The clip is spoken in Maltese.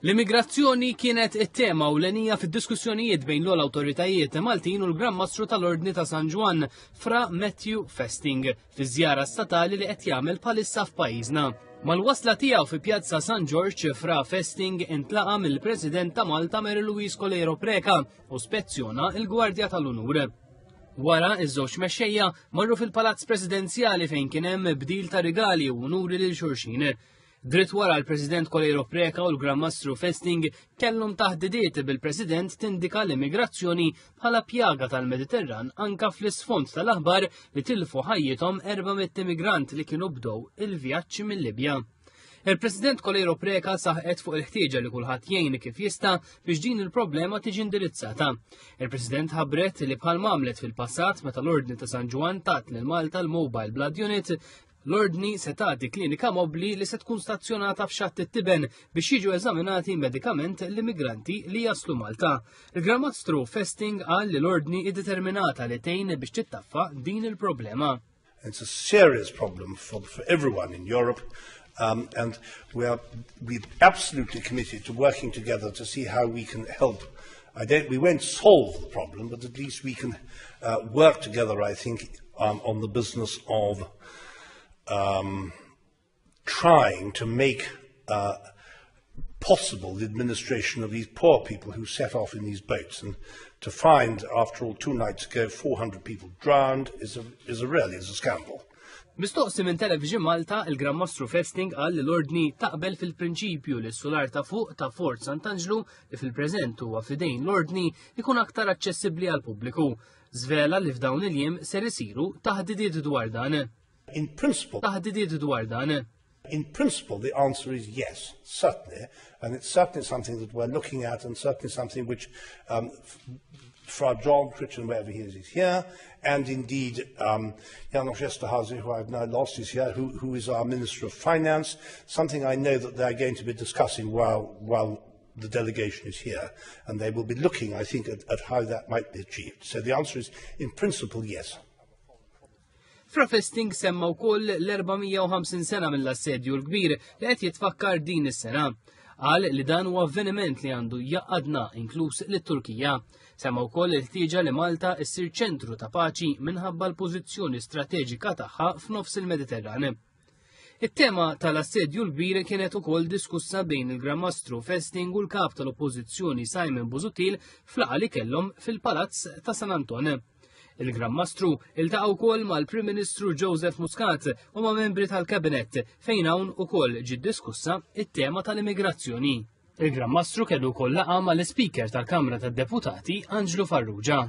L-immigrazzjoni kienet it-tema ewlenija fid-diskussjonijiet bejn l-awtoritajiet Maltin u l-Gran Mastru tal-Ordni ta' San Juan Fra Matthew Festing fiż-żjara statali li qed jagħmel bħalissa f'pajjiżna. Mal-wasla tiegħu fi Pjazza San George, Fra Festing intlaqa mill-President ta' Malta Mary Louise Colero Preca u spezzjona l-Gwardja tal-Unur. Wara iż-żewġ mexxejja marru fil-Palazz Presidenzjali fejn kien hemm bdil ta' rigali u unuri lil xulxin. Dritt wara l-President Colero Preca u l-Gran Mastru Festing kellhom taħdidiet bil-President tindika l-immigrazzjoni bħala pjaga tal-Mediterran anka fl-isfond tal-aħbar li tilfu ħajjithom 400 immigrant li kienu bdew il-vjaġġ mill-Libja. Il-President Colero Preca saħqet fuq il-ħtieġa li kulħadd jgħin kif jista' biex din il-problema tiġi indirizzata. Il-President ħabbret li bħal għamlet fil-passat meta l-Ordni ta' San Juan tat lil Malta l-Mobile Blood Unit, l-Ordni se tagħti klinika mobbli li se tkun stazzjonata f'Xatt it-Tiben biex jiġu eżaminati medikament l-immigranti li jaslu Malta. Il-Gran Mastru Festing qal li l-Ordni iddeterminata li tgħin biex tittaffa din il-problema. It's a serious problem for everyone in Europe. And we're absolutely committed to working together to see how we can help. We won't solve the problem, but at least we can work together, I think, on the business of trying to make possible the administration of these poor people who set off in these boats. And to find, after all, 2 nights ago, 400 people drowned is a scandal. Mistoqsi minn Television Malta, il-Gran Mastru Festing qal li l-Ordni taqbel fil-prinċipju li s-solar ta' fuq ta' Fort Sant'Angelo li fil-preżent huwa fidejn l-Ordni ikun aktar aċċessibbli għal pubbliku. Żvela li f'dawn il-jiem ser isiru taħdidiet dwar dan. In principle, the answer is yes, certainly, and it's certainly something that we're looking at, and certainly something which Fra John Critchin, wherever he is here, and indeed János Esterházy, who I've now lost, is here, who is our Minister of Finance, something I know that they're going to be discussing while the delegation is here, and they will be looking, I think, at how that might be achieved. So the answer is, in principle, yes. Fra Festing semma wkoll l-450 sena mill-assedju l-kbir li qed jitfakkar din is-sena. Qal li dan huwa avveniment li għandu jaqadna inkluż lit-Turkija. Semma wkoll il-ħtieġa li Malta ssir ċentru ta' paċi minħabba l-pożizzjoni strateġika tagħha f'nofs il-Mediterran. It-tema tal-assedju l-kbir kienet ukoll diskussa bejn il-Gran Mastru Festing u l-kap tal-Oppożizzjoni Simon Busuttil fl-laqgħa li kellhom fil-Palazz ta' San Anton. Il-Gran Mastru iltaqa' wkoll mal-Prim Ministru Joseph Muscat u ma' membri tal-Kabinett fejn hawn ukoll ġiet diskussa it-tema tal-immigrazzjoni. Il-Gran Mastru kellu wkoll laqgħa mal-Speaker tal-Kamra tad-Deputati Angelo Farrugia.